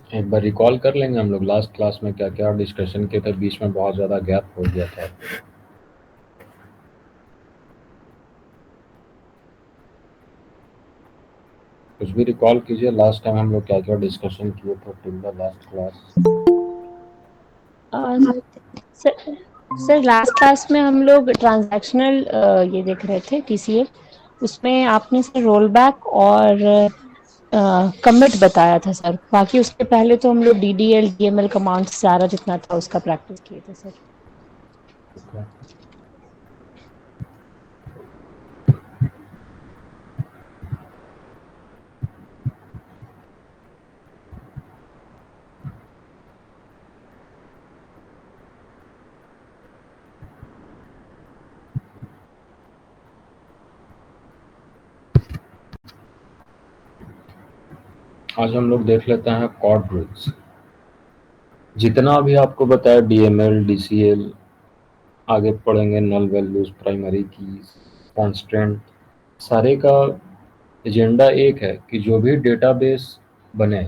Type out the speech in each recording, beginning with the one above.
एक बार रिकॉल कर लेंगे हम लोग लास्ट क्लास में क्या क्या डिस्कशन किए थे, बीच में बहुत ज़्यादा गैप हो गया था। कुछ भी रिकॉल कीजिए, लास्ट टाइम हम लोग क्या क्या डिस्कशन किए थे till the last class. Sir sir last class में हम लोग ट्रांजैक्शनल ये देख रहे थे टीसीएल। उसमें आपने सर रोल बैक और कमिट बताया था सर। बाकी उसके पहले तो हम लोग डीडीएल डीएमएल कमांड्स सारा जितना था उसका प्रैक्टिस किए थे सर। आज हम लोग देख लेते हैं कॉर्ड रूल्स। जितना भी आपको बताया डीएमएल डीसीएल, आगे पढ़ेंगे null values, primary keys, constant, सारे का एजेंडा एक है कि जो भी डेटाबेस बने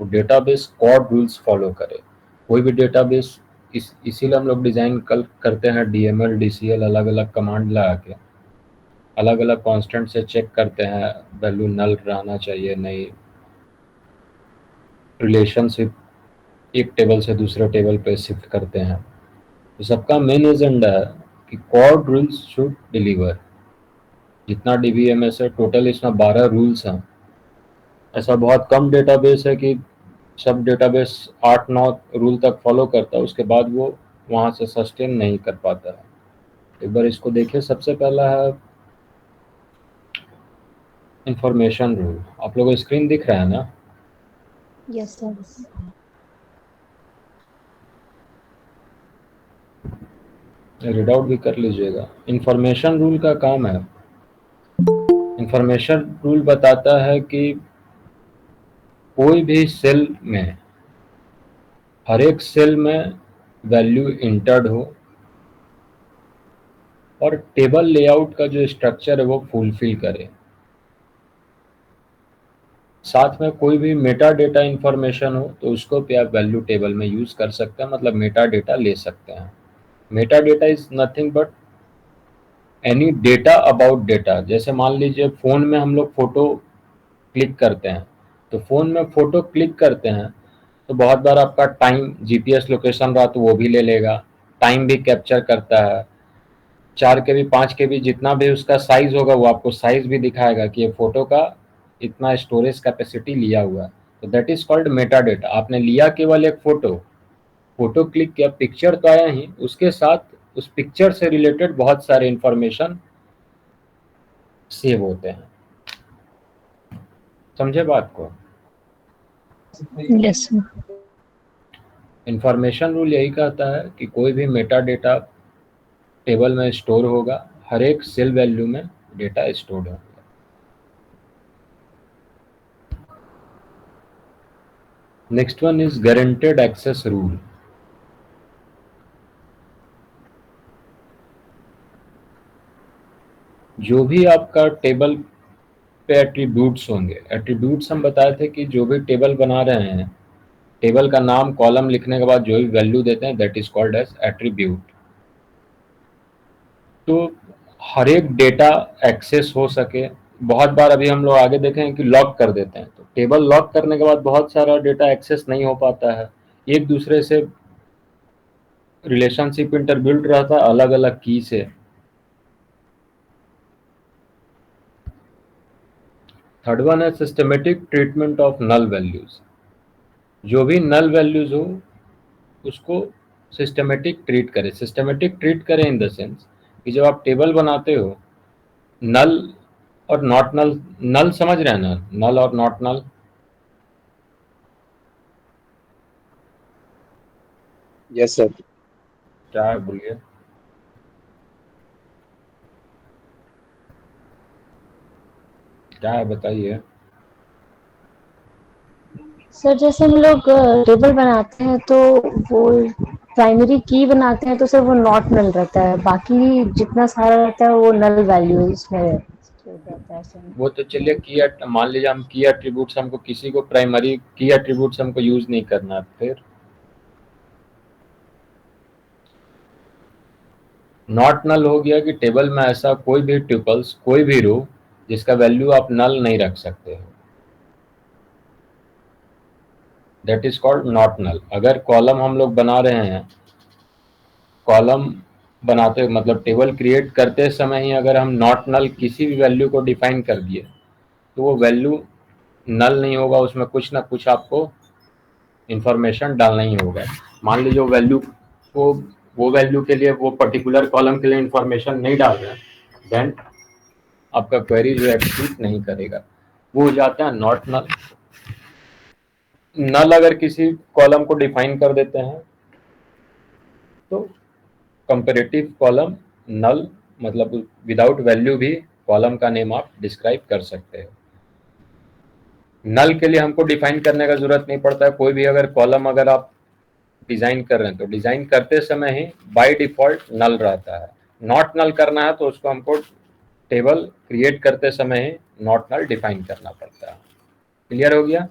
वो डेटाबेस कॉर्ड रूल्स फॉलो करे। कोई भी डेटाबेस इसीलिए हम लोग डिज़ाइन करते हैं डीएमएल डीसीएल अलग अलग कमांड लगा के, अलग अलग कांस्टेंट से चेक करते हैं वैल्यू नल रहना चाहिए नहीं, रिलेशनशिप एक टेबल से दूसरे टेबल पे शिफ्ट करते हैं। तो सबका मेन एजेंडा है कि कॉर्ड रूल्स शुड डिलीवर। जितना डीबीएमएस है टोटल इसमें 12 रूल्स हैं। ऐसा बहुत कम डेटाबेस है कि सब डेटाबेस 8-9 रूल तक फॉलो करता है, उसके बाद वो वहाँ से सस्टेन नहीं कर पाता है। एक बार इसको देखिए। सबसे पहला है इंफॉर्मेशन रूल। आप लोगों को स्क्रीन दिख रहा है ना? Yes sir. रीड आउट भी कर लीजिएगा। इंफॉर्मेशन रूल का काम है, इंफॉर्मेशन रूल बताता है कि कोई भी सेल में, हर एक सेल में वैल्यू इंटर्ड हो और टेबल लेआउट का जो स्ट्रक्चर है वो फुलफिल करे। साथ में कोई भी मेटा डेटा इंफॉर्मेशन हो तो उसको भी आप वैल्यू टेबल में यूज कर सकते हैं, मतलब मेटा डेटा ले सकते हैं। Meta data is nothing but any data about data. जैसे मान लीजिए फोन में हम लोग फोटो क्लिक करते हैं, तो फोन में फोटो क्लिक करते हैं तो बहुत बार आपका टाइम, जीपीएस लोकेशन रहा तो वो भी ले लेगा, टाइम भी कैप्चर करता है। 4 KB 5 KB जितना भी उसका साइज होगा वो आपको साइज भी दिखाएगा कि ये फोटो का इतना स्टोरेज कैपेसिटी लिया हुआ है। तो that is called Meta data. आपने लिया केवल एक फोटो, फोटो क्लिक किया, पिक्चर तो आया ही, उसके साथ उस पिक्चर से रिलेटेड बहुत सारे इंफॉर्मेशन सेव होते हैं। समझे बात को? Yes sir. इंफॉर्मेशन रूल यही कहता है कि कोई भी मेटा डेटा टेबल में स्टोर होगा, हर एक सेल वैल्यू में डेटा स्टोर होगा। Next one is guaranteed access rule. जो भी आपका टेबल पे एट्रीब्यूट्स होंगे, एट्रीब्यूट्स हम बताए थे कि जो भी टेबल बना रहे हैं, टेबल का नाम कॉलम लिखने के बाद जो भी वैल्यू देते हैं that is called as attribute. तो हर एक डेटा एक्सेस हो सके। बहुत बार अभी हम लोग आगे देखें कि लॉक कर देते हैं, तो टेबल लॉक करने के बाद बहुत सारा डेटा एक्सेस नहीं हो पाता है, एक दूसरे से रिलेशनशिप इंटरबिल्ट रहता है अलग अलग की से। थर्ड वन है systematic treatment of null values. जो भी नल वैल्यूज हो उसको सिस्टमेटिक ट्रीट करें। सिस्टमेटिक ट्रीट करें इन द सेंस कि जब आप टेबल बनाते हो, नल और नॉट नल, नल समझ रहे हैं ना, नल और नॉट नल? Yes sir. क्या है बोलिए? क्या है बताइए। सर जैसे हम लोग टेबल बनाते हैं तो वो प्राइमरी की बनाते हैं तो सर वो नॉट नल रहता है, बाकी जितना सारा रहता है वो नल वैल्यू इसमें जाता है ऐसे में? वो तो चलिए मान लीजिए हम की एट्रीब्यूट्स, हमको किसी को प्राइमरी की एट्रीब्यूट्स हमको यूज नहीं करना है, फिर नॉट नल हो गया कि टेबल में ऐसा कोई भी ट्यूपल्स, कोई भी रो जिसका वैल्यू आप नल नहीं रख सकते हो, that is called not null. अगर कॉलम हम लोग बना रहे हैं, कॉलम बनाते मतलब टेबल क्रिएट करते समय ही अगर हम नॉट नल किसी भी वैल्यू को डिफाइन कर दिए तो वो वैल्यू नल नहीं होगा, उसमें कुछ ना कुछ आपको इंफॉर्मेशन डालना ही होगा। मान लीजिए वैल्यू को, वो वैल्यू के लिए, वो पर्टिकुलर कॉलम के लिए इंफॉर्मेशन नहीं डाल रहे हैं, देन आपका क्वेरी जो एग्जीक्यूट नहीं करेगा, वो हो जाता है नॉट नल। नल अगर किसी कॉलम को डिफाइन कर देते हैं तो कंपैरेटिव कॉलम नल, मतलब विदाउट वैल्यू भी कॉलम का नेम आप डिस्क्राइब कर सकते हो। नल के लिए हमको डिफाइन करने का जरूरत नहीं पड़ता है। कोई भी अगर कॉलम अगर आप डिजाइन कर रहे हैं तो डिजाइन करते समय ही बाय डिफॉल्ट नल रहता है। नॉट नल करना है तो उसको हमको टेबल क्रिएट करते समय ही नॉट नल डिफाइन करना पड़ता है। क्लियर हो गया?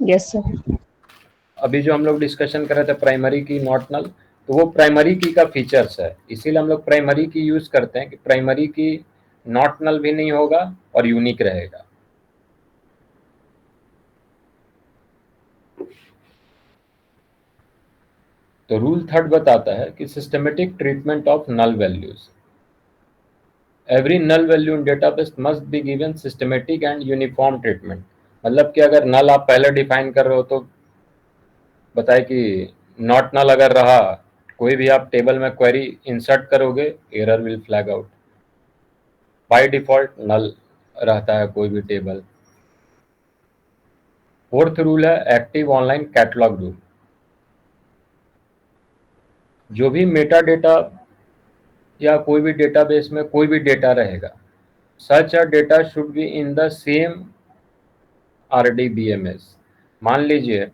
Yes sir. अभी जो हम लोग डिस्कशन कर रहे थे प्राइमरी की नॉट नल, तो वो प्राइमरी की का फीचर्स है, इसीलिए हम लोग प्राइमरी की यूज करते हैं कि प्राइमरी की नॉट नल भी नहीं होगा और यूनिक रहेगा। तो रूल थर्ड बताता है कि systematic treatment of null values. Every null value in database must be given systematic and uniform treatment. मतलब कि अगर नल आप पहले डिफाइन कर रहे हो तो बताए कि नॉट नल अगर रहा, कोई भी आप टेबल में क्वेरी इंसर्ट करोगे, error will flag out. By default null रहता है कोई भी टेबल। फोर्थ रूल है एक्टिव ऑनलाइन कैटलॉग रूल। जो भी मेटा डेटा या कोई भी डेटाबेस में कोई भी डेटा रहेगा, such a data should be in the same RDBMS। मान लीजिए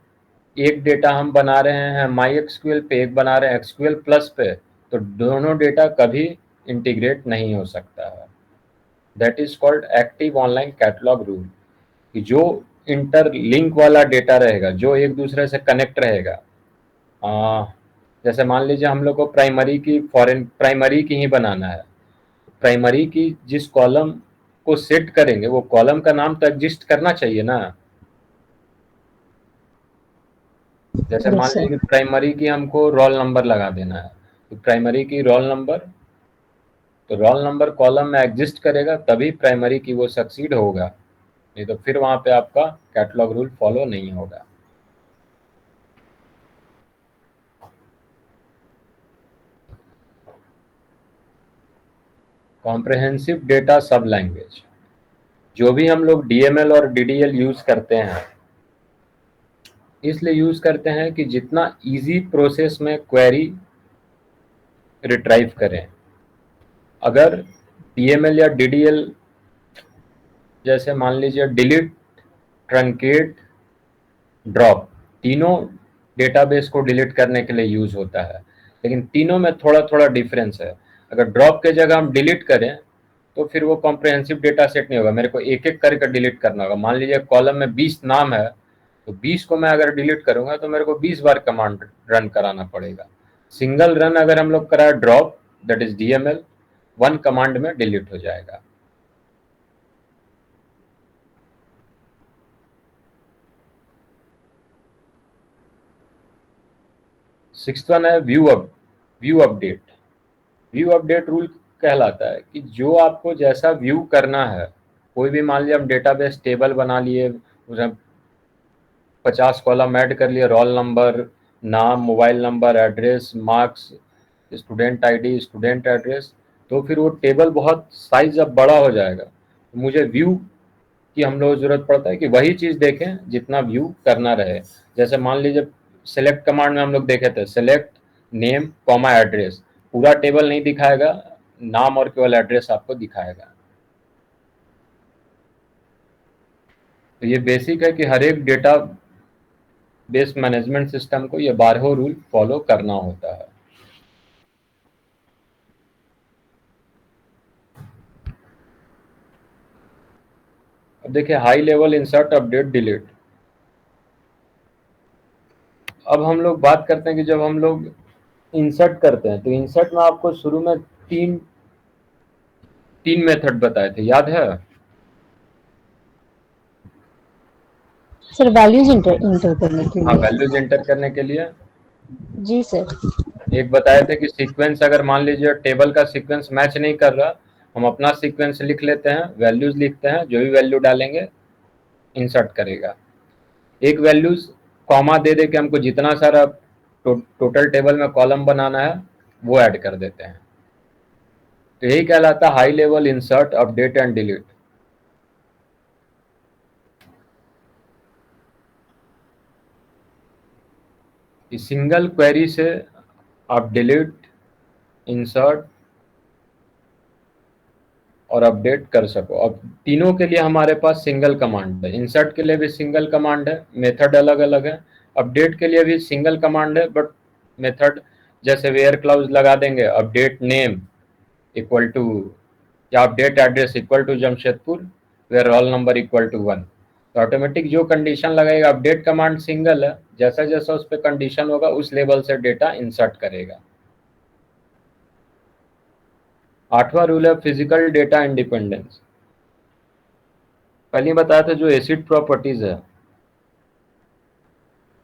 एक डेटा हम बना रहे हैं माई एक्सक्यूएल पे, एक बना रहे हैं एक्सक्यूएल प्लस पे, तो दोनों डेटा कभी इंटीग्रेट नहीं हो सकता है। That is called active online catalogue rule. कि जो इंटरलिंक वाला डेटा रहेगा, जो एक दूसरे से कनेक्ट रहेगा, जैसे मान लीजिए हम लोग को प्राइमरी की फॉरेन प्राइमरी की ही बनाना है, प्राइमरी की जिस कॉलम को सेट करेंगे वो कॉलम का नाम तो एग्जिस्ट करना चाहिए ना। जैसे मान यस सर। लीजिए प्राइमरी की हमको रोल नंबर लगा देना है, तो प्राइमरी की रोल नंबर, तो रोल नंबर कॉलम में एग्जिस्ट करेगा तभी प्राइमरी की वो सक्सीड होगा, नहीं तो फिर वहां पे आपका कैटलॉग रूल फॉलो नहीं होगा। कॉम्प्रहेंसिव डेटा सब लैंग्वेज। जो भी हम लोग DML और DDL यूज करते हैं, इसलिए यूज करते हैं कि जितना इजी प्रोसेस में क्वेरी रिट्राइव करें। अगर DML या DDL, जैसे मान लीजिए डिलीट, ट्रंकेट, ड्रॉप, तीनों डेटाबेस को डिलीट करने के लिए यूज होता है, लेकिन तीनों में थोड़ा थोड़ा डिफरेंस है। अगर ड्रॉप के जगह हम डिलीट करें तो फिर वो कॉम्प्रहेंसिव डेटा सेट नहीं होगा, मेरे को एक एक करके डिलीट करना होगा। मान लीजिए कॉलम में 20 नाम है, तो 20 को मैं अगर डिलीट करूंगा तो मेरे को 20 बार कमांड रन कराना पड़ेगा। सिंगल रन अगर हम लोग कराए drop, that is DML, 1 command में डिलीट हो जाएगा। सिक्स्थ वन है view update. View update rule कहलाता है कि जो आपको जैसा व्यू करना है, कोई भी मान लिया हम डेटाबेस टेबल बना लिए, उसमें 50 कॉलम ऐड कर लिए, रोल नंबर, नाम, mobile number, address, marks, student ID, student address, तो फिर वो टेबल बहुत साइज जब बड़ा हो जाएगा तो मुझे व्यू की हम लोग जरूरत पड़ता है कि वही चीज़ देखें जितना व्यू करना रहे। जैसे मान लीजिए सेलेक्ट कमांड में हम लोग देखे थे, सेलेक्ट नेम कॉमा एड्रेस, पूरा टेबल नहीं दिखाएगा, नाम और केवल एड्रेस आपको दिखाएगा। तो ये बेसिक है कि हर एक डेटा बेस मैनेजमेंट सिस्टम को ये 12 रूल फॉलो करना होता है। अब देखिए high level insert update delete. अब हम लोग बात करते हैं कि जब हम लोग इंसर्ट करते हैं तो इंसर्ट में आपको शुरू में तीन तीन मेथड बताए थे, याद है? सर वैल्यूज इंटर करने के हाँ, लिए। वैल्यूज एंटर करने के लिए। जी सर। एक बताए थे कि सीक्वेंस अगर मान लीजिए टेबल का सीक्वेंस मैच नहीं कर रहा, हम अपना सीक्वेंस लिख लेते हैं, वैल्यूज लिखते हैं, जो भी वैल्यू डालेंगे इंसर्ट करेगा। एक वैल्यूज कॉमा दे दे के हमको जितना सारा टोटल टेबल में कॉलम बनाना है वो ऐड कर देते हैं। तो यही कहलाता है high level insert update and delete. इस सिंगल क्वेरी से आप डिलीट, इंसर्ट और अपडेट कर सको। अब तीनों के लिए हमारे पास सिंगल कमांड है। इंसर्ट के लिए भी सिंगल कमांड है, मेथड अलग अलग है। अपडेट के लिए भी सिंगल कमांड है बट मेथड जैसे वेयर क्लाउज लगा देंगे, अपडेट नेम इक्वल टू या update address equal to Jamshedpur, where roll number equal to 1। तो ऑटोमेटिक जो कंडीशन लगेगा, अपडेट कमांड सिंगल है, जैसा जैसा उस पर कंडीशन होगा उस लेवल से डेटा इंसर्ट करेगा। आठवां रूल है फिजिकल डेटा इंडिपेंडेंस। पहले बताया था जो एसिड प्रॉपर्टीज है,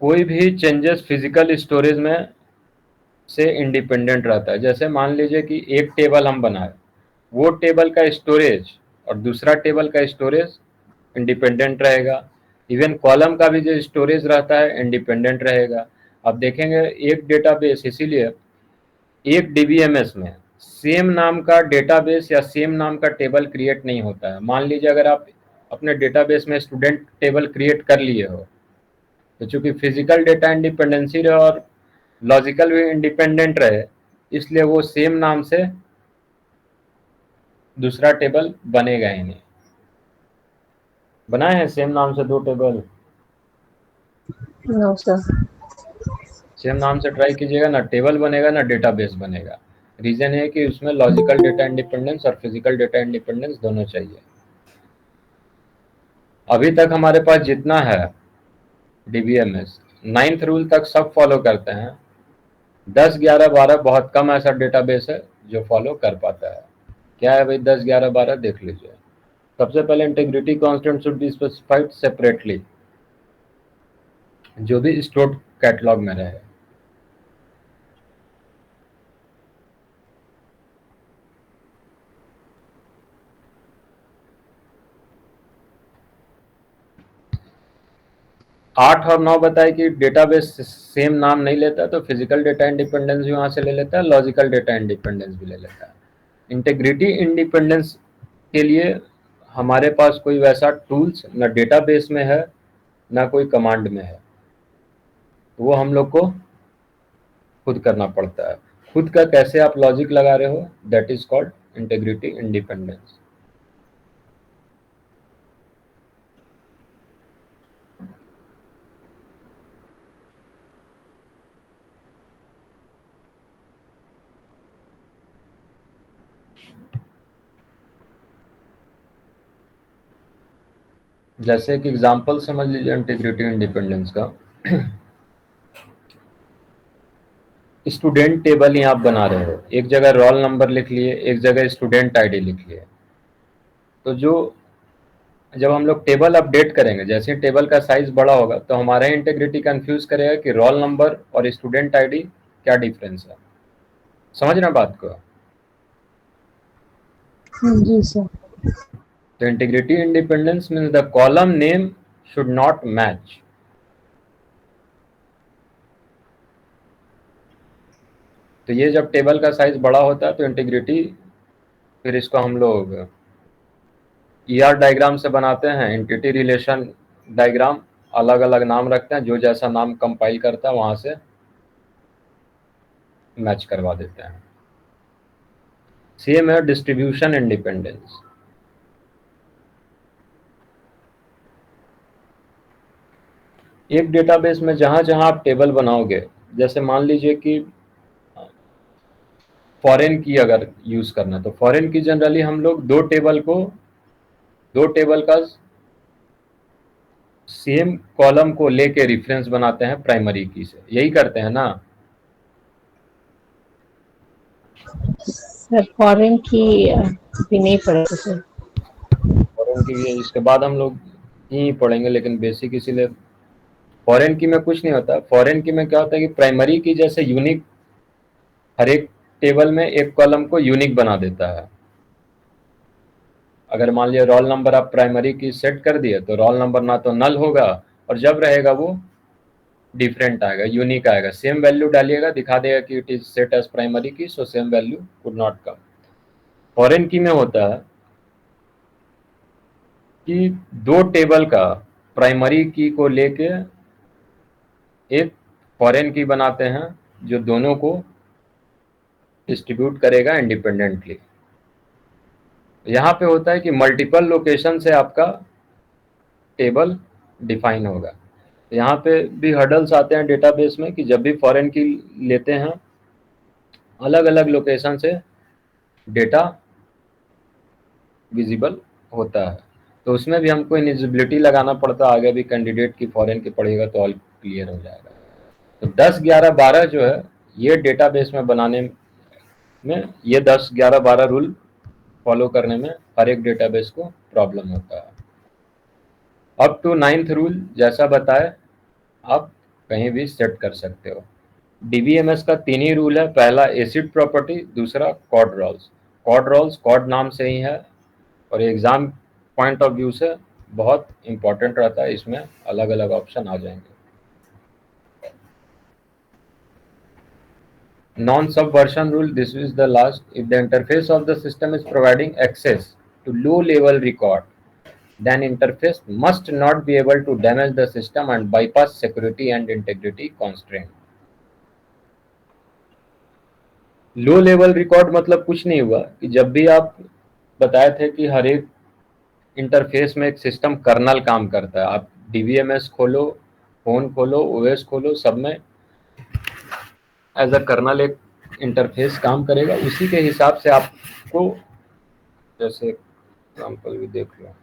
कोई भी चेंजेस फिजिकल स्टोरेज में से इंडिपेंडेंट रहता है। जैसे मान लीजिए कि एक टेबल हम बनाए, वो टेबल का स्टोरेज और दूसरा टेबल का स्टोरेज इंडिपेंडेंट रहेगा। इवन कॉलम का भी जो स्टोरेज रहता है इंडिपेंडेंट रहेगा। अब देखेंगे एक डेटाबेस, इसीलिए एक डीबीएमएस में सेम नाम का डेटाबेस या सेम नाम का टेबल क्रिएट नहीं होता है। मान लीजिए अगर आप अपने डेटाबेस में स्टूडेंट टेबल क्रिएट कर लिए हो, तो चूंकि फिजिकल डेटा इंडिपेंडेंसी रहे और लॉजिकल भी इंडिपेंडेंट रहे, इसलिए वो सेम नाम से दूसरा टेबल बनेगा ही नहीं। बनाए हैं सेम नाम से दो टेबल? No sir. सेम नाम से ट्राई कीजिएगा, ना टेबल बनेगा ना डेटाबेस बनेगा। रीजन है कि उसमें लॉजिकल डेटा इंडिपेंडेंस और फिजिकल डेटा इंडिपेंडेंस दोनों चाहिए। अभी तक हमारे पास जितना है डीबीएमएस, 9th रूल तक सब फॉलो करते हैं। 10, 11, 12 बहुत कम ऐसा डेटाबेस है जो फॉलो कर पाता है। क्या है भाई 10, 11, 12? देख लीजिए। सबसे पहले integrity constant should be specified separately, जो भी स्टोर्ड कैटलॉग में रहे। आठ और 9 बताए कि डेटाबेस सेम नाम नहीं लेता, तो फिजिकल डेटा इंडिपेंडेंस भी वहां से ले लेता है, लॉजिकल डेटा इंडिपेंडेंस भी ले लेता है। इंटीग्रिटी इंडिपेंडेंस के लिए हमारे पास कोई वैसा टूल्स ना डेटाबेस में है ना कोई कमांड में है, वो हम लोग को खुद करना पड़ता है। खुद का कैसे आप लॉजिक लगा रहे हो, that is called integrity independence. जैसे एक एग्जांपल समझ लीजिए इंटीग्रिटी इंडिपेंडेंस का। स्टूडेंट टेबल ही आप बना रहे हो, एक जगह रोल नंबर लिख लिए, एक जगह स्टूडेंट आईडी लिख लिए। तो जो जब हम लोग टेबल अपडेट करेंगे, जैसे ही टेबल का साइज बड़ा होगा तो हमारा इंटीग्रिटी कंफ्यूज करेगा कि रोल नंबर और स्टूडेंट आईडी क्या डिफरेंस है। समझ रहे हैं बात को? जी सर। तो integrity independence means the column name should not match. तो ये जब टेबल का साइज बड़ा होता है तो इंटीग्रिटी, फिर इसको हम लोग ईआर डायग्राम से बनाते हैं, एंटिटी रिलेशन डायग्राम, अलग अलग नाम रखते हैं, जो जैसा नाम कंपाइल करता है वहां से मैच करवा देते हैं। सेम है डिस्ट्रीब्यूशन इंडिपेंडेंस। एक डेटाबेस में जहां जहां आप टेबल बनाओगे, जैसे मान लीजिए कि फॉरेन की अगर यूज करना है, तो फॉरेन की जनरली हम लोग दो टेबल का सेम कॉलम को लेके रेफरेंस बनाते हैं प्राइमरी की से, यही करते हैं ना। सर फॉरेन की भी नहीं पढ़े थे सर। फॉरेन की भी इसके बाद हम लोग ही पढ़ेंगे, लेकिन बेसिक इसीलिए फॉरेन की में कुछ नहीं होता। फॉरेन की में क्या होता है कि प्राइमरी की जैसे यूनिक, हर एक टेबल में एक कॉलम को यूनिक बना देता है। अगर मान लिया रोल नंबर आप प्राइमरी की सेट कर दिए तो रोल नंबर ना तो नल होगा, और जब रहेगा वो डिफरेंट आएगा, यूनिक आएगा। सेम वैल्यू डालिएगा, दिखा देगा कि it is set as primary key, so same value would not come. Foreign key में होता है कि दो टेबल का प्राइमरी की को लेके एक फॉरेन की बनाते हैं जो दोनों को डिस्ट्रीब्यूट करेगा इंडिपेंडेंटली। यहाँ पे होता है कि मल्टीपल लोकेशन से आपका टेबल डिफाइन होगा। यहाँ पे भी हर्डल्स आते हैं डेटाबेस में कि जब भी फॉरेन की लेते हैं, अलग अलग लोकेशन से डेटा विजिबल होता है, तो उसमें भी हमको इनिजिबिलिटी लगाना पड़ता है। आगे भी कैंडिडेट की फॉरेन की पढ़ेगा तो ऑल क्लियर हो जाएगा। तो 10 11 12 जो है, ये डेटाबेस में बनाने में, ये 10 11 12 रूल फॉलो करने में हर एक डेटाबेस को प्रॉब्लम होता है। अप टू 9th रूल जैसा बताए आप कहीं भी सेट कर सकते हो। डीबीएमएस का 3 ही रूल है। पहला एसिड प्रॉपर्टी, दूसरा Codd rules. Codd rules Codd नाम से ही है, और एग्जाम पॉइंट ऑफ व्यू से बहुत इंपॉर्टेंट रहता है, इसमें अलग अलग ऑप्शन आ जाएंगे। Non-subversion rule, this is the last. If the interface of the system is providing access to low-level record, then interface must not be able to damage the system and bypass security and integrity constraint. Low level record मतलब कुछ नहीं हुआ कि जब भी आप बताए थे कि हर एक इंटरफेस में एक सिस्टम कर्नल काम करता है, आप डीवीएमएस खोलो, फोन खोलो, ओएस खोलो, सब में एज अ कर्नल एक इंटरफेस काम करेगा। उसी के हिसाब से आपको, जैसे एग्जाम्पल भी देख लो,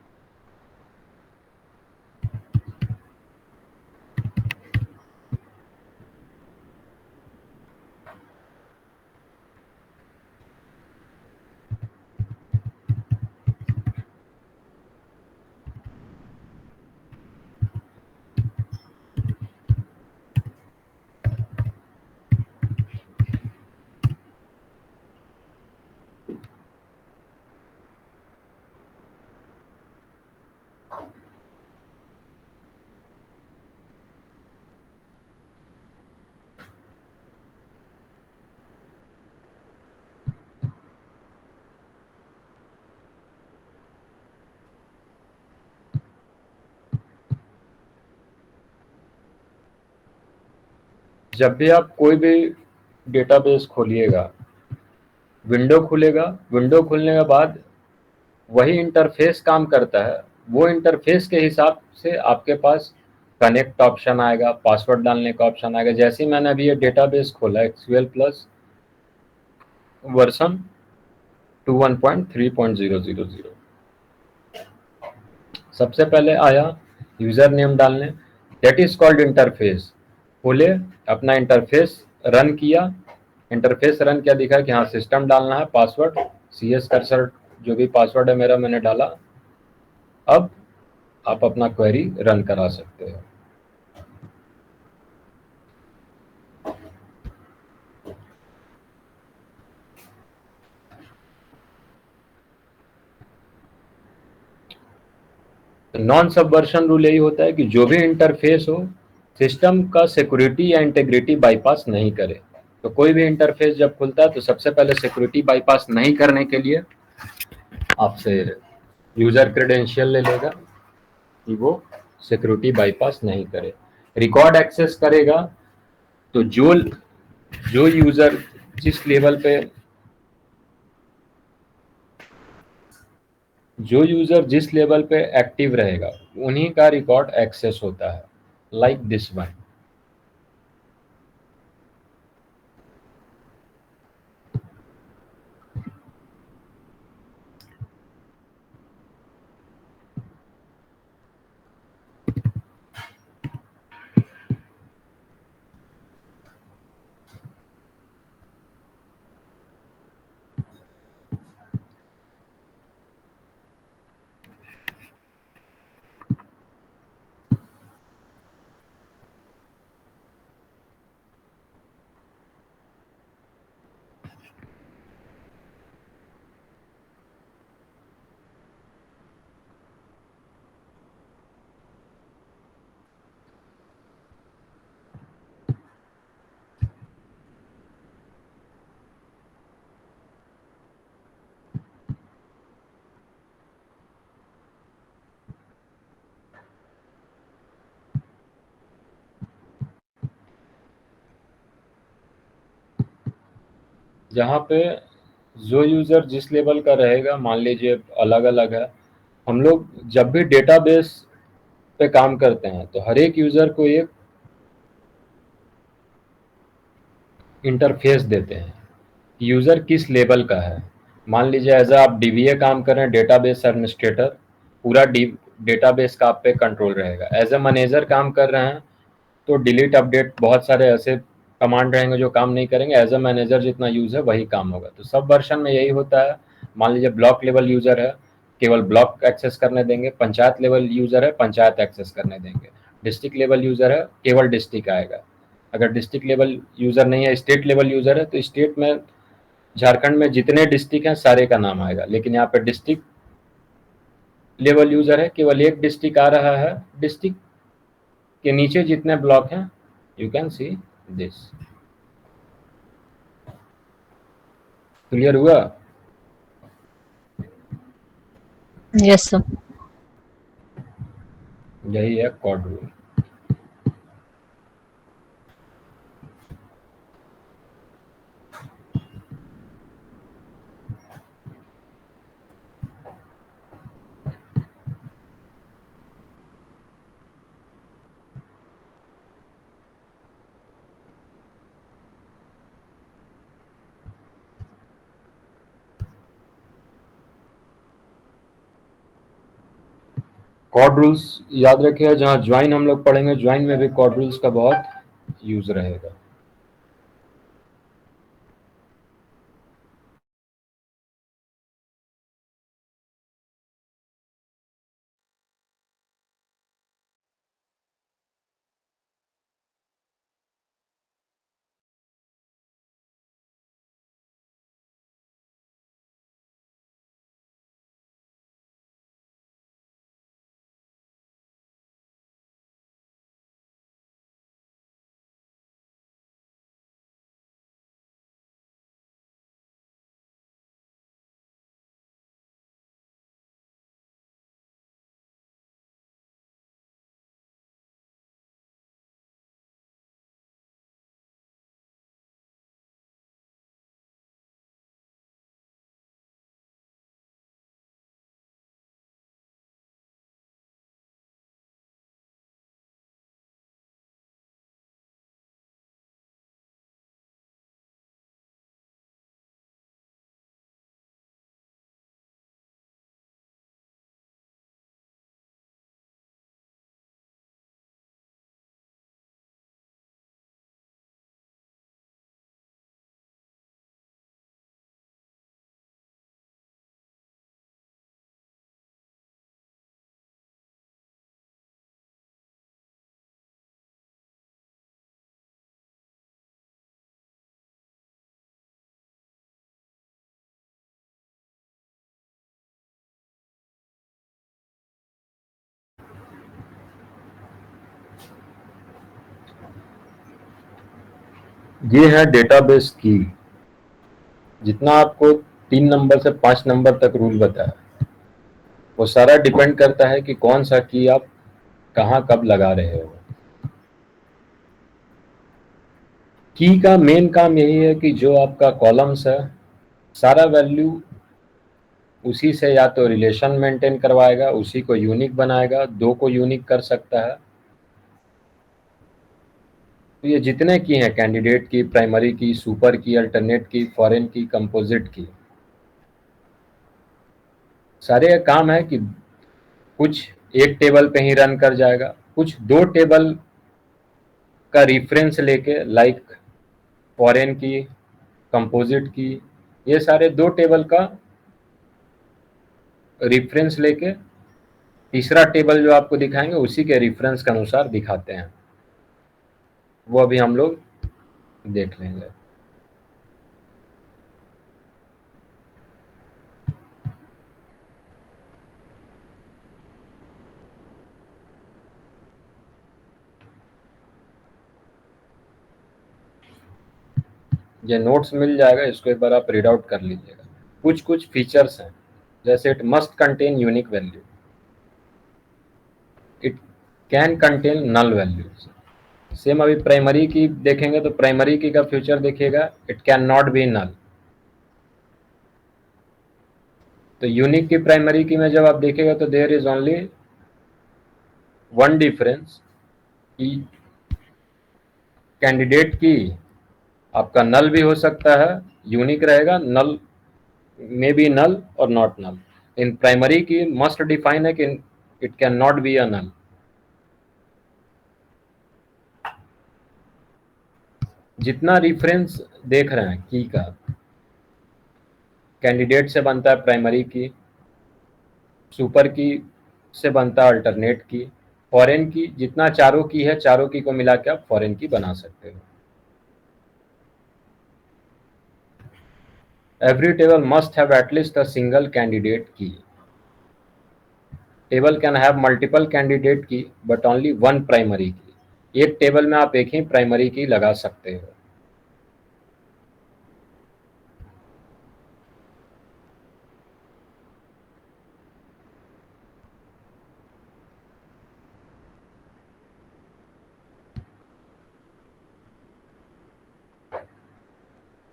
जब भी आप कोई भी डेटाबेस खोलिएगा, विंडो खुलेगा, विंडो खुलने के बाद वही इंटरफेस काम करता है। वो इंटरफेस के हिसाब से आपके पास कनेक्ट ऑप्शन आएगा, पासवर्ड डालने का ऑप्शन आएगा। जैसे ही मैंने अभी ये डेटाबेस खोला एक्सक्यूएल प्लस वर्जन 21.3.000, सबसे पहले आया यूजर नेम डालने, दैट इज कॉल्ड इंटरफेस। खोले, अपना इंटरफेस रन किया, इंटरफेस रन किया, दिखा कि हाँ सिस्टम डालना है, पासवर्ड सी एस कर्सर जो भी पासवर्ड है मेरा मैंने डाला। अब आप अपना क्वेरी रन करा सकते हो। नॉन सबवर्शन रूल यही होता है कि जो भी इंटरफेस हो, सिस्टम का सिक्योरिटी या इंटीग्रिटी बाईपास नहीं करे। तो कोई भी इंटरफेस जब खुलता है तो सबसे पहले सिक्योरिटी बाईपास नहीं करने के लिए आपसे यूजर क्रेडेंशियल ले लेगा कि वो सिक्योरिटी बाईपास नहीं करे। रिकॉर्ड एक्सेस करेगा तो जो यूजर जिस लेवल पे जो यूजर जिस लेवल पे एक्टिव रहेगा उन्हीं का रिकॉर्ड एक्सेस होता है, लाइक दिस वन। जहाँ पे जो यूज़र जिस लेवल का रहेगा, मान लीजिए अलग अलग है, हम लोग जब भी डेटाबेस पे काम करते हैं तो हर एक यूज़र को एक इंटरफेस देते हैं, यूज़र किस लेवल का है। मान लीजिए एज आप डीबीए काम कर रहे हैं, डेटाबेस एडमिनिस्ट्रेटर, पूरा डेटाबेस का आप पे कंट्रोल रहेगा। एज ए मैनेजर काम कर रहे हैं तो डिलीट अपडेट बहुत सारे ऐसे कमांड रहेंगे जो काम नहीं करेंगे, एज ए मैनेजर जितना यूज़ है वही काम होगा। तो सब वर्जन में यही होता है। मान लीजिए ब्लॉक लेवल यूज़र है, केवल ब्लॉक एक्सेस करने देंगे, पंचायत लेवल यूज़र है, पंचायत एक्सेस करने देंगे, डिस्ट्रिक्ट लेवल यूज़र है, केवल डिस्ट्रिक्ट आएगा। अगर डिस्ट्रिक्ट लेवल यूज़र नहीं है, स्टेट लेवल यूज़र है, तो स्टेट में झारखंड में जितने डिस्ट्रिक्ट हैं सारे का नाम आएगा। लेकिन यहाँ पे डिस्ट्रिक्ट लेवल यूज़र है, केवल एक डिस्ट्रिक्ट आ रहा है, डिस्ट्रिक्ट के नीचे जितने ब्लॉक हैं you can see this. Clear हुआ? Yes sir. यही है कॉड रूल। कॉर्ड रूल्स याद रखिए, जहाँ ज्वाइन हम लोग पढ़ेंगे, ज्वाइन में भी कॉर्ड रूल्स का बहुत यूज रहेगा। ये है डेटाबेस की। जितना आपको 3 नंबर से 5 नंबर तक रूल बताया, वो सारा डिपेंड करता है कि कौन सा की आप कहाँ कब लगा रहे हो। की का मेन काम यही है कि जो आपका कॉलम्स है सारा वैल्यू उसी से या तो रिलेशन मेंटेन करवाएगा, उसी को यूनिक बनाएगा, दो को यूनिक कर सकता है। तो ये जितने की हैं, कैंडिडेट की, प्राइमरी की, सुपर की, अल्टरनेट की, फॉरेन की, कंपोजिट की, सारे का काम है कि कुछ एक टेबल पे ही रन कर जाएगा, कुछ दो टेबल का रेफरेंस लेके, लाइक फॉरेन की, कंपोजिट की, ये सारे दो टेबल का रेफरेंस लेके तीसरा टेबल जो आपको दिखाएंगे उसी के रेफरेंस के अनुसार दिखाते हैं। वो अभी हम लोग देख लेंगे। ये नोट्स मिल जाएगा, इसको एक बार आप रीड आउट कर लीजिएगा। कुछ कुछ फीचर्स हैं, जैसे it must contain unique value, it can contain null values. Same अभी प्राइमरी की देखेंगे तो प्राइमरी की का फ्यूचर देखिएगा, it can not be null, तो यूनिक की प्राइमरी की में जब आप देखेगा तो there is only one difference कि कैंडिडेट की आपका नल भी हो सकता है, यूनिक रहेगा, नल मे बी नल और not null. In primary key must define है कि it can not be a null. जितना रिफरेंस देख रहे हैं की का, कैंडिडेट से बनता है प्राइमरी की, सुपर की से बनता है अल्टरनेट की, फॉरेन की, जितना चारों की है चारों की को मिला के आप फॉरेन की बना सकते हो। Every table must have at least a single candidate key. Table can have multiple candidate key but only one primary key. एक टेबल में आप एक ही प्राइमरी की लगा सकते हो।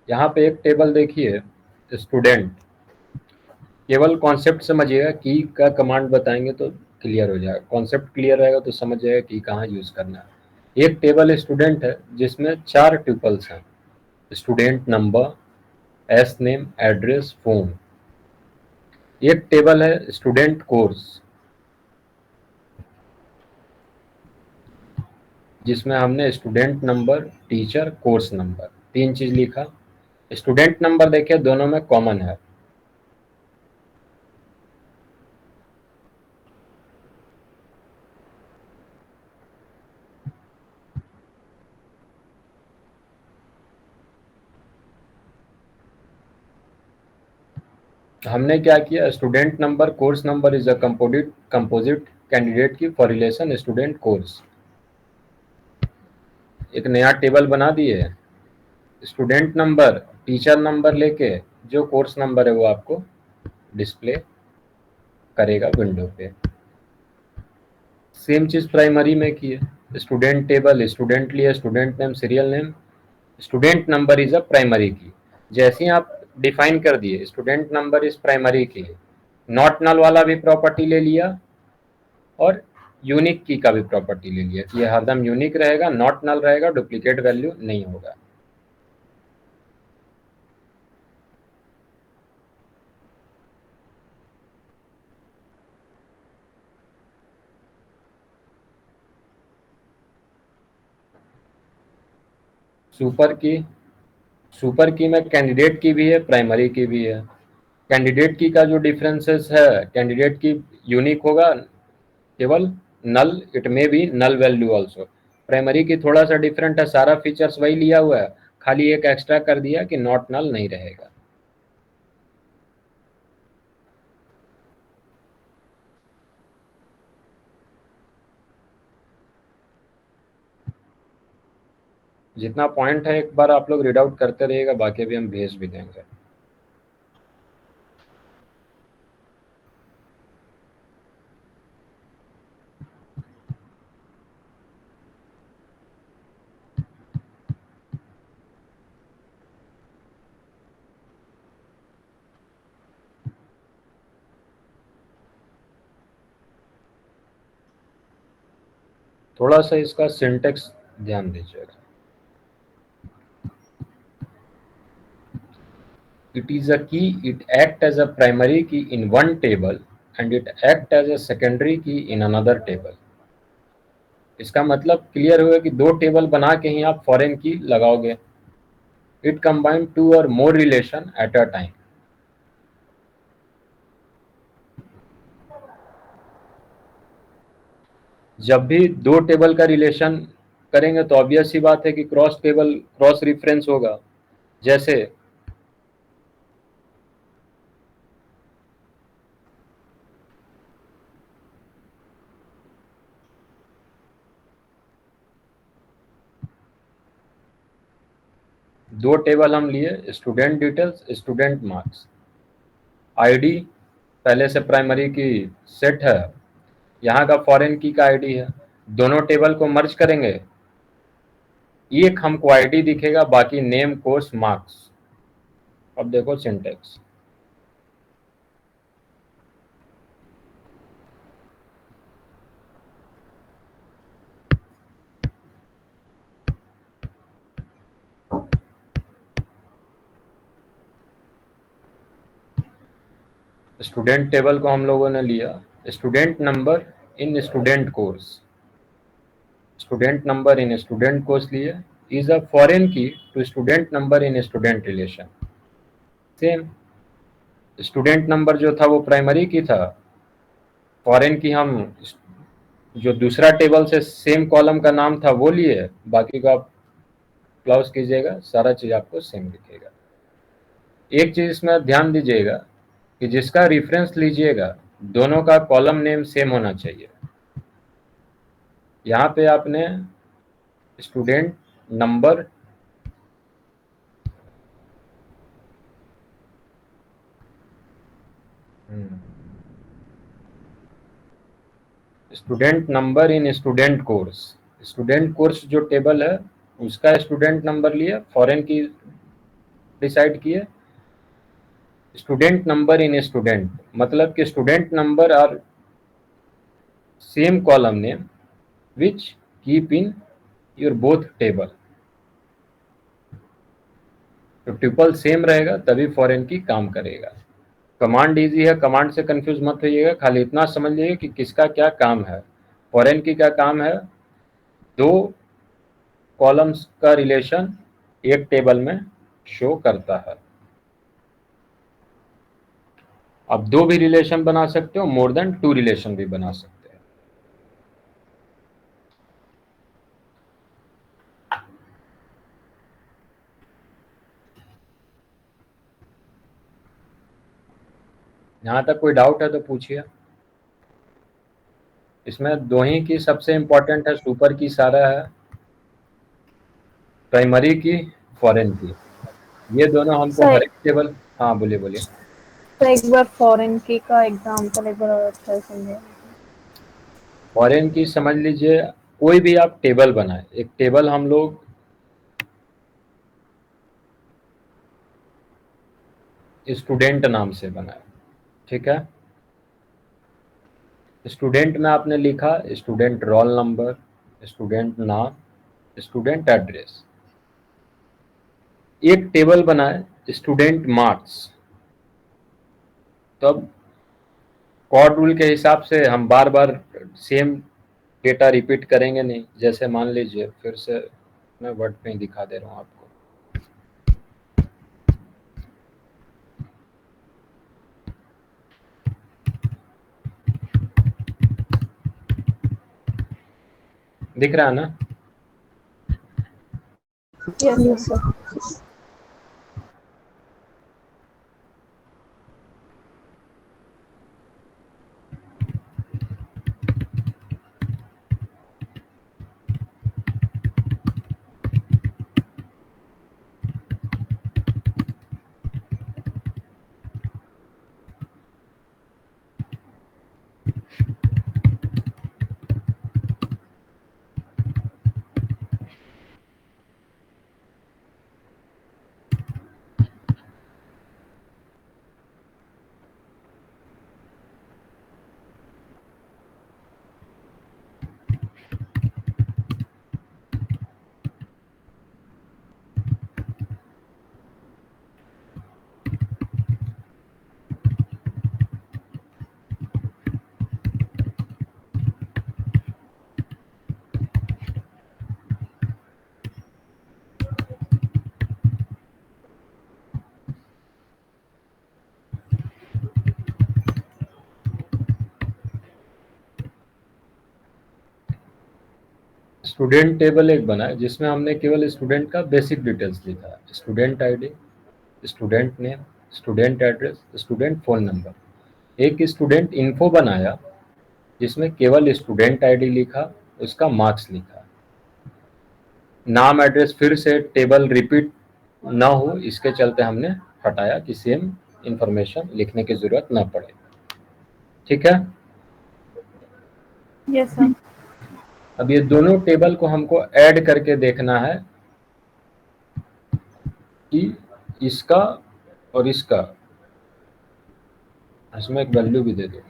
यहाँ पे एक टेबल देखिए, स्टूडेंट। केवल कॉन्सेप्ट समझिएगा, की का कमांड बताएंगे तो क्लियर हो जाएगा। कॉन्सेप्ट क्लियर रहेगा तो समझ जाएगा की कहाँ यूज करना है। एक टेबल स्टूडेंट है जिसमें 4 ट्यूपल्स हैं, student number, S name, address, phone. एक टेबल है स्टूडेंट कोर्स जिसमें हमने student number, teacher, course number, 3 चीज लिखा। स्टूडेंट नंबर देखिए दोनों में कॉमन है। हमने क्या किया, student number, course number is a composite candidate की फॉर रिलेशन स्टूडेंट कोर्स। एक नया टेबल बना दिए, स्टूडेंट नंबर, टीचर नंबर लेके जो कोर्स नंबर है वो आपको डिस्प्ले करेगा विंडो पे। सेम चीज प्राइमरी में की है, स्टूडेंट टेबल, स्टूडेंट लिया, student name, serial name, student number is a primary की। जैसे ही आप डिफाइन कर दिए स्टूडेंट नंबर इज प्राइमरी की, नॉट नल वाला भी प्रॉपर्टी ले लिया और यूनिक की का भी प्रॉपर्टी ले लिया कि ये हरदम यूनिक रहेगा, नॉट नल रहेगा, डुप्लीकेट वैल्यू नहीं होगा। सुपर की में कैंडिडेट की भी है, प्राइमरी की भी है। कैंडिडेट की का जो डिफरेंसेस है, कैंडिडेट की यूनिक होगा केवल, null, it may be null value also. Primary key थोड़ा सा डिफरेंट है, सारा फीचर्स वही लिया हुआ है, खाली एक एक्स्ट्रा कर दिया कि नॉट नल नहीं रहेगा। जितना पॉइंट है एक बार आप लोग रीड आउट करते रहिएगा, बाकी भी हम भेज भी देंगे। थोड़ा सा इसका सिंटेक्स ध्यान दीजिएगा। It is a key, it acts as a primary key in one table and it acts as a secondary key in another table। इसका मतलब क्लियर हुआ कि दो टेबल बना के ही आप फॉरेन की लगाओगे। इट कंबाइन टू और मोर रिलेशन एट अ टाइम। जब भी दो टेबल का रिलेशन करेंगे तो ऑब्वियस सी बात है कि क्रॉस टेबल, क्रॉस रिफरेंस होगा। जैसे दो टेबल हम लिए, student details, student marks, ID पहले से प्राइमरी की सेट है, यहाँ का फॉरेन की का आईडी है। दोनों टेबल को मर्ज करेंगे, एक हमको आईडी दिखेगा, बाकी नेम, कोर्स, मार्क्स। अब देखो सिंटेक्स, स्टूडेंट टेबल को हम लोगों ने लिया, student number in student course, student number in student course लिए is a foreign key to student number in student relation. Same, student number जो था वो प्राइमरी की था, फॉरेन की हम जो दूसरा टेबल से सेम कॉलम का नाम था वो लिए, बाकी को आप क्लोज कीजिएगा, सारा चीज आपको सेम दिखेगा। एक चीज इसमें ध्यान दीजिएगा कि जिसका रेफरेंस लीजिएगा दोनों का कॉलम नेम सेम होना चाहिए। यहाँ पे आपने student number student number in student course, student course जो टेबल है उसका स्टूडेंट नंबर लिए, फॉरेन की डिसाइड किए, स्टूडेंट नंबर इन स्टूडेंट मतलब कि student number are same column name which keep in your both table. तो tuple same रहेगा तभी फॉरेन की काम करेगा। कमांड इजी है, कमांड से कंफ्यूज मत होइएगा, खाली इतना समझ लीजिए कि किसका क्या काम है। फॉरेन की क्या काम है, दो कॉलम्स का रिलेशन एक टेबल में शो करता है। आप दो भी रिलेशन बना सकते हो, मोर देन टू रिलेशन भी बना सकते हैं। यहां तक कोई डाउट है तो पूछिए। इसमें दो ही की सबसे इंपॉर्टेंट है, सुपर की सारा है, प्राइमरी की, फॉरेन की, ये दोनों हमको हर सर एक टेबल। हाँ बोलिए बोलिए। सर एक बार फॉरेन की का एग्जांपल एक बार और अच्छा से समझे। फॉरेन की समझ लीजिए, कोई भी आप टेबल बनाए, एक टेबल हम लोग स्टूडेंट नाम से बनाए, ठीक है। स्टूडेंट में आपने लिखा स्टूडेंट रोल नंबर, स्टूडेंट नाम, स्टूडेंट एड्रेस। एक टेबल बनाए स्टूडेंट मार्क्स, तो अब कॉर्ड रूल के हिसाब से हम बार बार सेम डेटा रिपीट करेंगे नहीं। जैसे मान लीजिए, फिर से मैं वर्ड पे ही दिखा दे रहा हूँ आपको। दिख रहा है ना? Yes sir. स्टूडेंट टेबल एक बना है जिसमें हमने केवल स्टूडेंट का बेसिक डिटेल्स लिखा है, student ID, student name, student address, student phone number. एक स्टूडेंट इन्फो बनाया जिसमें केवल स्टूडेंट आईडी लिखा, उसका मार्क्स लिखा, नाम एड्रेस फिर से टेबल रिपीट ना हो इसके चलते हमने हटाया कि सेम इंफॉर्मेशन लिखने की जरूरत ना पड़े, ठीक है। Yes sir. अब ये दोनों टेबल को हमको ऐड करके देखना है कि इसका और इसका, इसमें एक वैल्यू भी दे दो।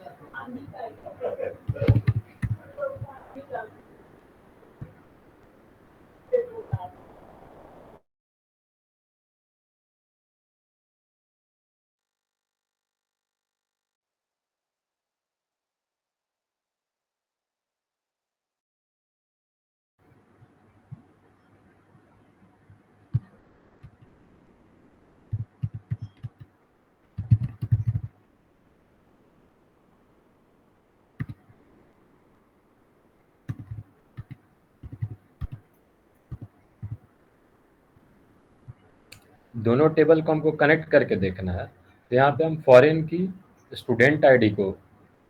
दोनों टेबल को हमको कनेक्ट करके देखना है, तो यहाँ पे हम फॉरेन की स्टूडेंट आईडी को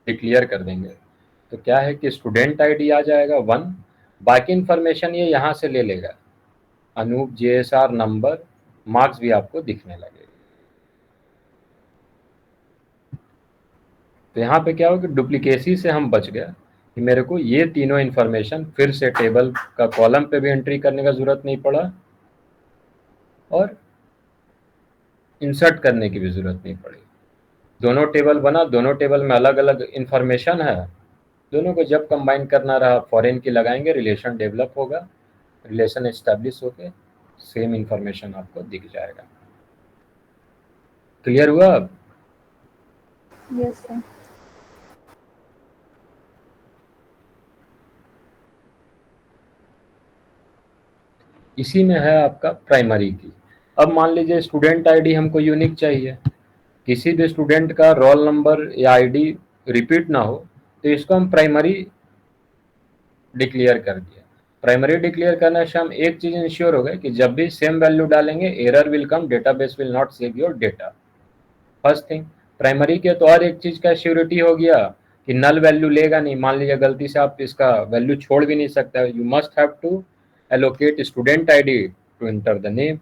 डिक्लेयर कर देंगे। तो क्या है कि स्टूडेंट आईडी आ जाएगा 1, बाकी इन्फॉर्मेशन ये यहाँ से ले लेगा, अनूप JSR नंबर, मार्क्स भी आपको दिखने लगेगा। तो यहाँ पे क्या हो कि डुप्लीकेसी से हम बच गए कि मेरे को ये तीनों इन्फॉर्मेशन फिर से टेबल का कॉलम पे भी एंट्री करने का जरूरत नहीं पड़ा और इंसर्ट करने की भी जरूरत नहीं पड़ी। दोनों टेबल बना, दोनों टेबल में अलग अलग इन्फॉर्मेशन है, दोनों को जब कंबाइन करना रहा फॉरेन की लगाएंगे, रिलेशन डेवलप होगा, रिलेशन एस्टेब्लिश होके सेम इन्फॉर्मेशन आपको दिख जाएगा। क्लियर हुआ अब? Yes sir. इसी में है आपका प्राइमरी की। अब मान लीजिए स्टूडेंट आईडी हमको यूनिक चाहिए, किसी भी स्टूडेंट का रोल नंबर या आईडी रिपीट ना हो, तो इसको हम प्राइमरी डिक्लेयर कर दिया। प्राइमरी डिक्लेयर करने से हम एक चीज इंश्योर हो गए कि जब भी सेम वैल्यू डालेंगे error will come, database will not save your data. First thing primary के, तो और एक चीज का श्योरिटी हो गया कि नल वैल्यू लेगा नहीं। मान लीजिए गलती से आप इसका वैल्यू छोड़ भी नहीं सकते, you must have to allocate student ID to enter the name.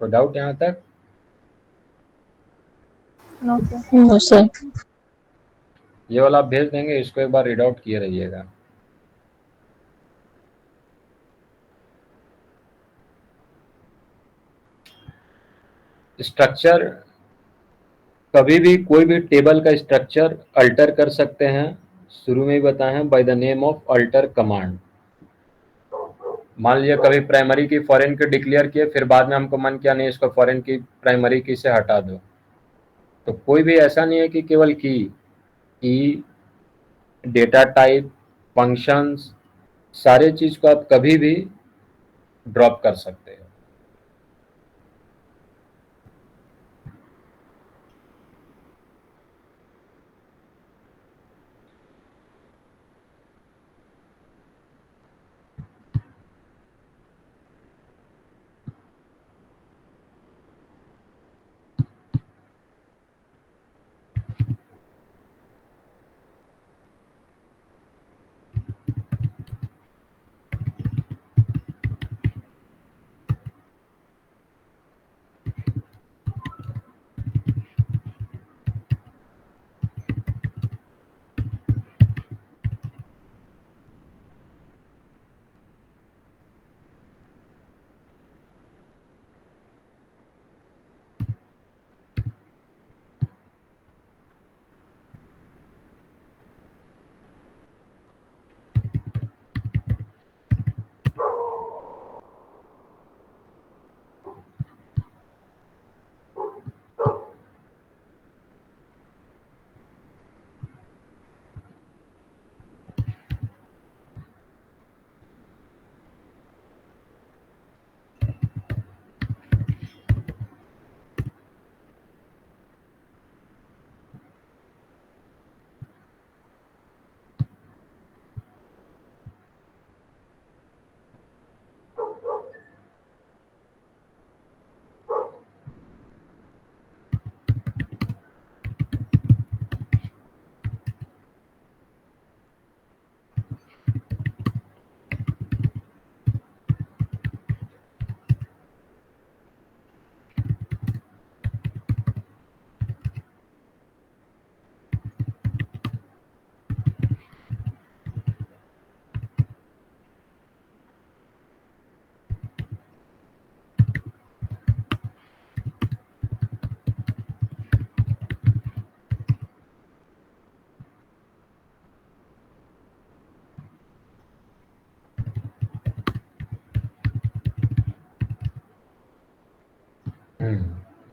तो डाउट यहाँ तक? No sir. No sir. ये वाला आप भेज देंगे, इसको एक बार रीड आउट किए रहिएगा। स्ट्रक्चर, कभी भी कोई भी टेबल का स्ट्रक्चर अल्टर कर सकते हैं, शुरू में ही बताए हैं, by the name of alter command. मान लीजिए कभी प्राइमरी की फॉरेन की डिक्लेयर किए, फिर बाद में हमको मन किया नहीं इसको फॉरेन की प्राइमरी की से हटा दो, तो कोई भी ऐसा नहीं है कि केवल की डेटा टाइप, फंक्शंस, सारे चीज को आप कभी भी ड्रॉप कर सकते हो।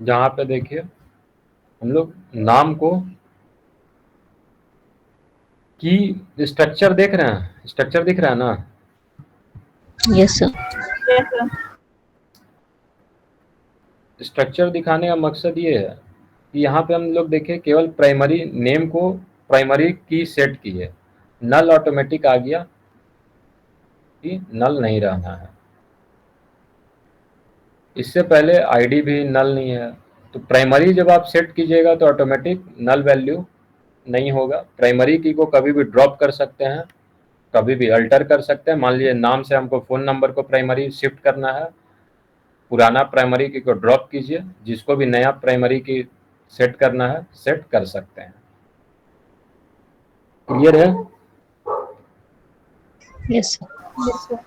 जहाँ पे देखिए हम लोग नाम को की स्ट्रक्चर देख रहे हैं, स्ट्रक्चर दिख रहा है ना? Yes sir. Yes sir. Structure दिखाने का मकसद ये है कि यहाँ पे हम लोग देखें केवल प्राइमरी नेम को प्राइमरी की सेट की है, नल ऑटोमेटिक आ गया, कि नल नहीं रहना है। इससे पहले आईडी भी नल नहीं है, तो प्राइमरी जब आप सेट कीजिएगा तो ऑटोमेटिक नल वैल्यू नहीं होगा। प्राइमरी की को कभी भी ड्रॉप कर सकते हैं, कभी भी अल्टर कर सकते हैं। मान लीजिए नाम से हमको फ़ोन नंबर को प्राइमरी शिफ्ट करना है, पुराना प्राइमरी की को ड्रॉप कीजिए, जिसको भी नया प्राइमरी की सेट करना है सेट कर सकते हैं। क्लियर है? Yes yes sir.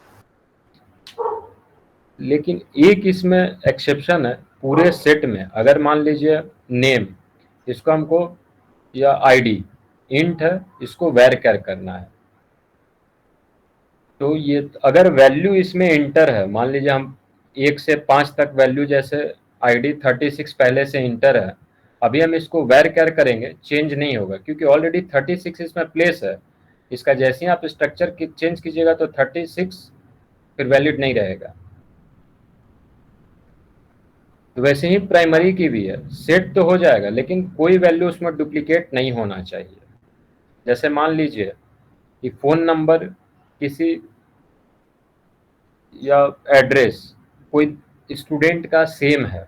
लेकिन एक इसमें एक्सेप्शन है पूरे सेट में। अगर मान लीजिए नेम, इसको हमको, या आईडी इंट है, इसको वैर कैर करना है, तो ये अगर वैल्यू इसमें इंटर है, मान लीजिए हम 1 से 5 तक वैल्यू, जैसे आईडी 36 पहले से इंटर है, अभी हम इसको वैर कैर करेंगे, चेंज नहीं होगा क्योंकि ऑलरेडी 36 इसमें प्लेस है। इसका जैसे ही आप स्ट्रक्चर की चेंज कीजिएगा तो 36 फिर वैलिड नहीं रहेगा। तो वैसे ही प्राइमरी की भी है, सेट तो हो जाएगा लेकिन कोई वैल्यू उसमें डुप्लीकेट नहीं होना चाहिए। जैसे मान लीजिए कि फ़ोन नंबर किसी या एड्रेस कोई स्टूडेंट का सेम है,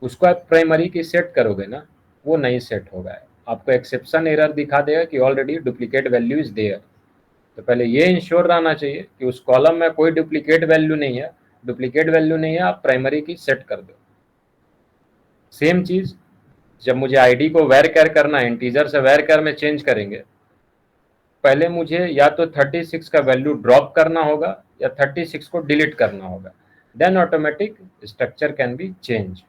उसको आप प्राइमरी की सेट करोगे ना, वो नहीं सेट होगा, आपको एक्सेप्शन एरर दिखा देगा कि already duplicate value is there. तो पहले ये इंश्योर रहना चाहिए कि उस कॉलम में कोई डुप्लीकेट वैल्यू नहीं है। डुप्लीकेट वैल्यू नहीं है, आप प्राइमरी की सेट कर दो। सेम चीज़ जब मुझे आईडी को वैर कैर करना है, इंटीजर से वैर कैर में चेंज करेंगे, पहले मुझे या तो 36 का वैल्यू ड्रॉप करना होगा या 36 को डिलीट करना होगा, then automatic structure can be change.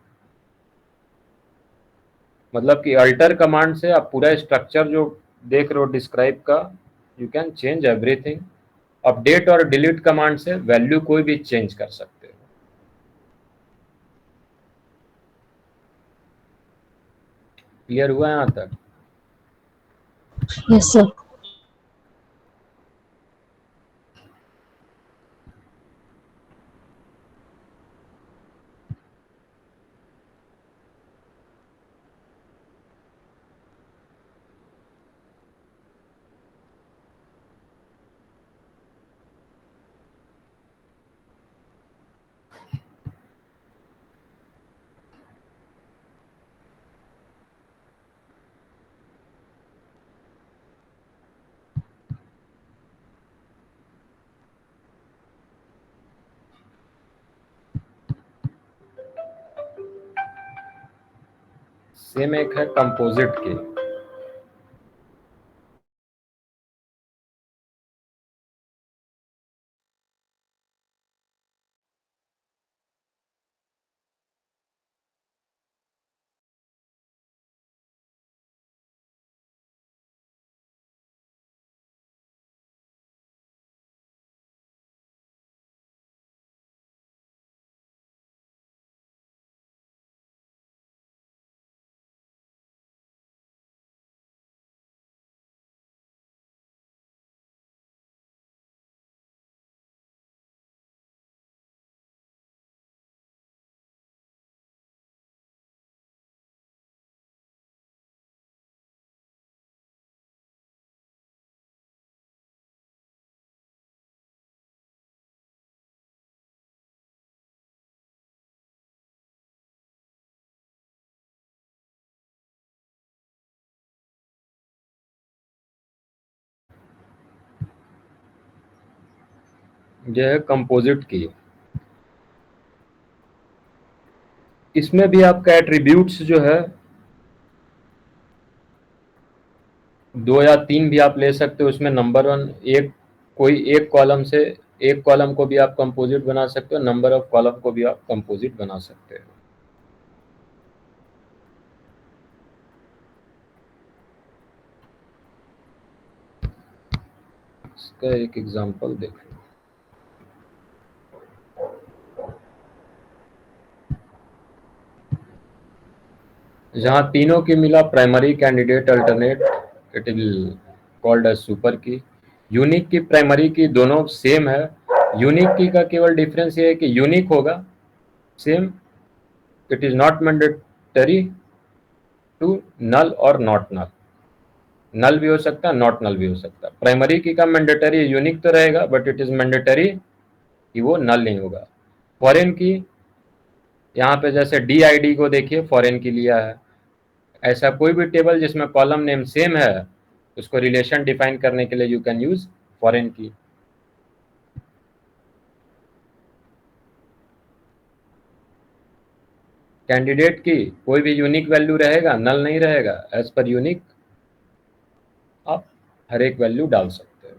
मतलब कि अल्टर कमांड से आप पूरा स्ट्रक्चर जो देख रहे हो डिस्क्राइब का, you can change everything. Update और डिलीट कमांड से वैल्यू कोई भी चेंज कर सकते हो। क्लियर हुआ यहाँ तक? Yes sir. सेम एक है कंपोजिट की। यह है कंपोजिट की। इसमें भी आपका एट्रीब्यूट्स जो है 2 या 3 भी आप ले सकते हो। इसमें नंबर 1 एक, कोई एक कॉलम से, एक कॉलम को भी आप कंपोजिट बना सकते हो, नंबर ऑफ कॉलम को भी आप कंपोजिट बना सकते हो। इसका एक एग्जांपल देखो। जहां तीनों की मिला primary candidate alternate, it will called as super key. Unique key primary key दोनों सेम है। यूनिक की का केवल डिफरेंस ये है कि यूनिक होगा same, it is not mandatory to null और नॉट नल। नल भी हो सकता है, नॉट नल भी हो सकता है। प्राइमरी की का मैंडेटरी यूनिक तो रहेगा, बट इट इज मैंडेटरी कि वो नल नहीं होगा। फॉरेन की, यहाँ पे जैसे DID को देखिए फॉरेन की लिया है। ऐसा कोई भी टेबल जिसमें कॉलम नेम सेम है, उसको रिलेशन डिफाइन करने के लिए यू कैन यूज फॉरेन की। कैंडिडेट की कोई भी यूनिक वैल्यू रहेगा, नल नहीं रहेगा। एज पर यूनिक आप हर एक वैल्यू डाल सकते हो।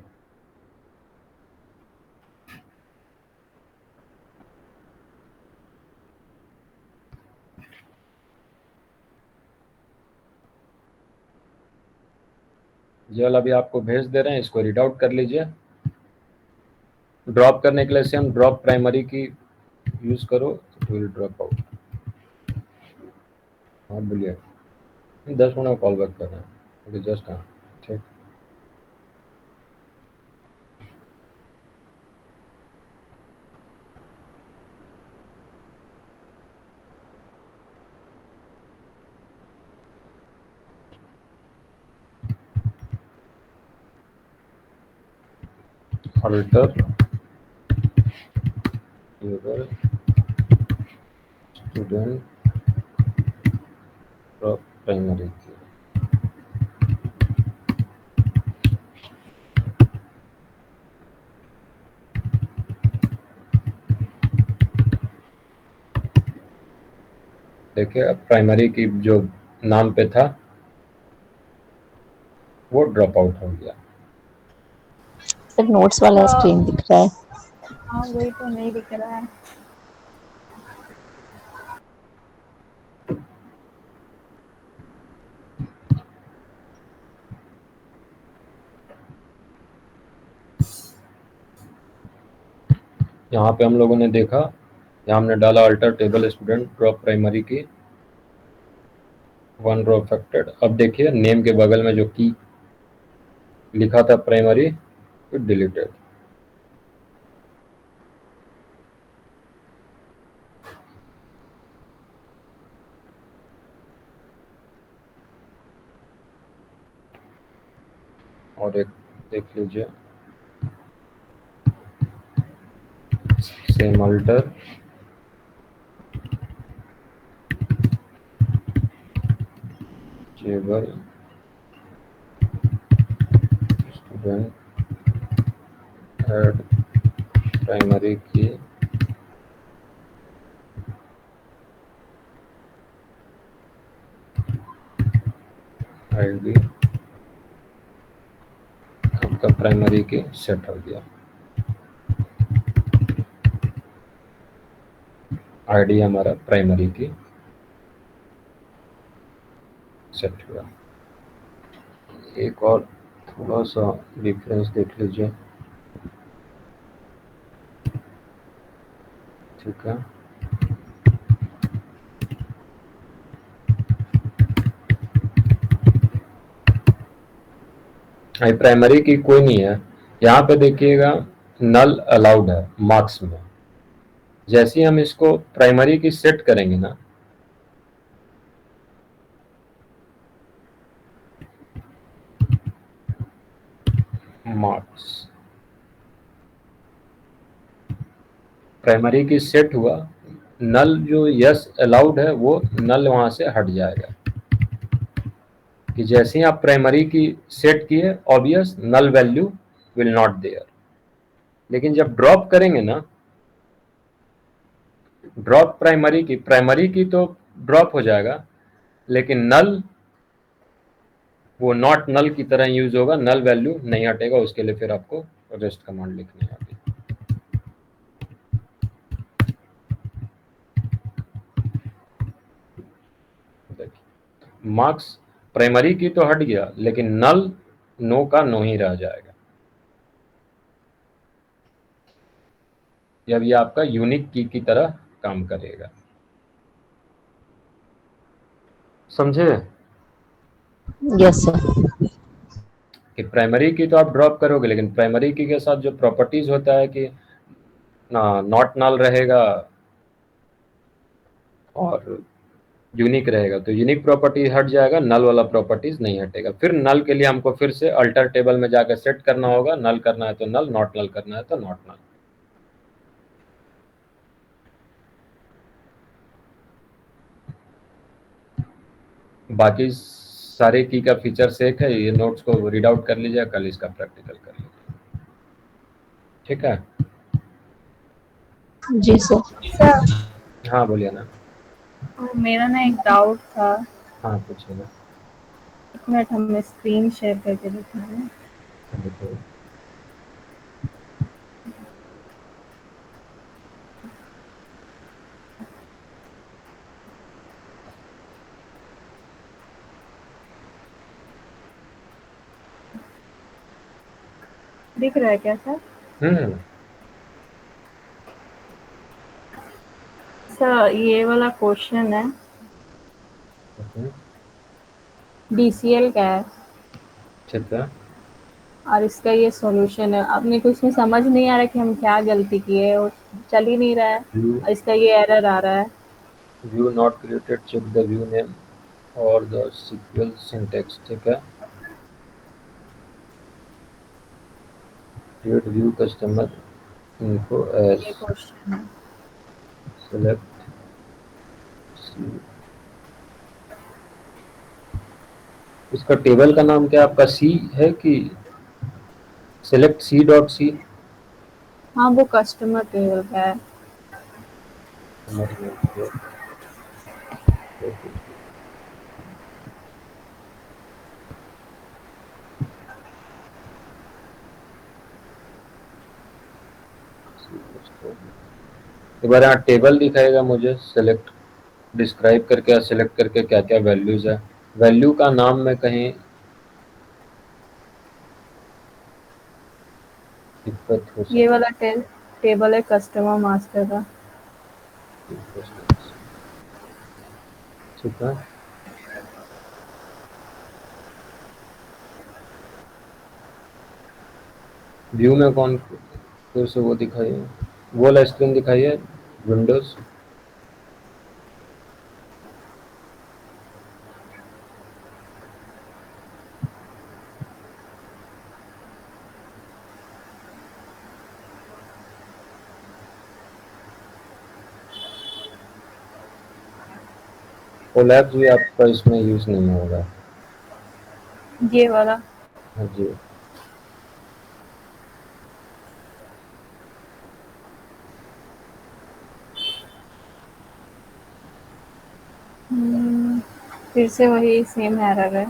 जल अभी आपको भेज दे रहे हैं, इसको रीड आउट कर लीजिए। ड्रॉप करने के लिए सेम ड्रॉप प्राइमरी की यूज करो, इट विल ड्रॉप आउट। हाँ बोलिए, 10 मिनट कॉल बैक कर रहे हैं, जस्ट। हाँ ठीक। अल्टर टेबल स्टूडेंट प्राइमरी की। देखिए अब प्राइमरी की जो नाम पे था वो ड्रॉप आउट हो गया। सर नोट्स वाला स्क्रीन दिख रहा है। हाँ वही तो नहीं दिख रहा है। यहाँ पे हम लोगों ने देखा, यहाँ हमने डाला alter table student drop primary की, 1 रो अफेक्टेड। अब देखिए नेम के बगल में जो की लिखा था प्राइमरी, इट डिलीटेड। और एक देख लीजिए, same alter table student add primary की आईडी, आपका प्राइमरी की सेट हो गया। आईडी हमारा प्राइमरी की सेट हुआ। एक और थोड़ा सा डिफरेंस देख लीजिए, ठीक है। प्राइमरी की कोई नहीं है, यहाँ पे देखिएगा नल अलाउड है मार्क्स में। जैसे ही हम इसको प्राइमरी की सेट करेंगे ना, मार्क्स प्राइमरी की सेट हुआ, नल जो यस अलाउड है वो नल वहां से हट जाएगा। कि जैसे ही आप प्राइमरी की सेट किए, obvious null value will not there. लेकिन जब ड्रॉप करेंगे ना, ड्रॉप प्राइमरी की तो ड्रॉप हो जाएगा, लेकिन नल वो नॉट नल की तरह यूज होगा, नल वैल्यू नहीं हटेगा। उसके लिए फिर आपको रेस्ट कमांड लिखनी है आगे। देखिए मार्क्स प्राइमरी की तो हट गया, लेकिन नल नो का नो ही रह जाएगा। जब ये आपका यूनिक की तरह काम करेगा, समझे? Yes sir. कि प्राइमरी की तो आप ड्रॉप करोगे, लेकिन प्राइमरी की के साथ जो प्रॉपर्टीज होता है कि नॉट नल रहेगा और यूनिक रहेगा, तो यूनिक प्रॉपर्टी हट जाएगा, नल वाला प्रॉपर्टीज नहीं हटेगा। फिर नल के लिए हमको फिर से अल्टर टेबल में जाकर सेट करना होगा, नल करना है तो नल, नॉट नल करना है तो नॉट नल। बाकी सारे की का फीचर्स एक है, ये नोट्स को रीड आउट कर लीजिए, कल इसका प्रैक्टिकल कर लीजिए, ठीक है। जी सर। सर हाँ बोलिए ना। मेरा ना एक डाउट था, हाँ पूछिए ना। एक मिनट हम स्क्रीन शेयर करके दिखा रहे हैं। देखो दिख रहा है क्या सर? हम्म सर ये वाला क्वेश्चन है, हम्म, डीसीएल का है ठीक है। और इसका ये सॉल्यूशन है। अब मेरे को इसमें समझ नहीं आ रहा कि हम क्या गलती किए और चल ही नहीं रहा है व्यू और इसका ये एरर आ रहा है। View not created, check the view name और द सीक्वल सिंटैक्स, ठीक है। क्रिएट व्यू कस्टमर इनको एज ये क्वेश्चन है। सेलेक्ट, इसका टेबल का नाम क्या आपका सी है कि सेलेक्ट सी डॉट सी? हाँ वो कस्टमर टेबल का है। एक बार यहाँ टेबल दिखाएगा मुझे, सेलेक्ट डिस्क्राइब करके या सिलेक्ट करके क्या क्या वैल्यूज है। वैल्यू का नाम में कहीं दिक्कत हो ये सकती वाला टेबल है कस्टमर मास्टर का। है, ठीक है। व्यू में कौन फिर से वो दिखाइए, वो वाला स्क्रीन दिखाइए, विंडोज। कोलैप्स भी आपका इसमें यूज नहीं होगा। ये वाला हाँ जी। फिर से वही सेम एरर है।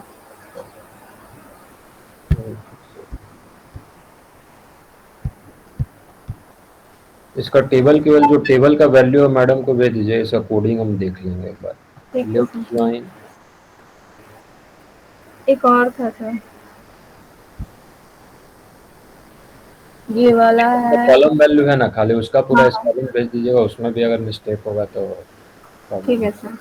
इसका टेबल केवल जो टेबल का वैल्यू है मैडम को भेज दीजिए, इसका कोडिंग हम देख लेंगे एक बार। ठीक है लेफ्ट सर। ज्वाइन, एक और था सर, ये वाला है। कॉलम वैल्यू है ना खाली, उसका पूरा हाँ स्पेलिंग भेज दीजिएगा, उसमें भी अगर मिस्टेक होगा तो ठीक प्रॉब्लम। है सर।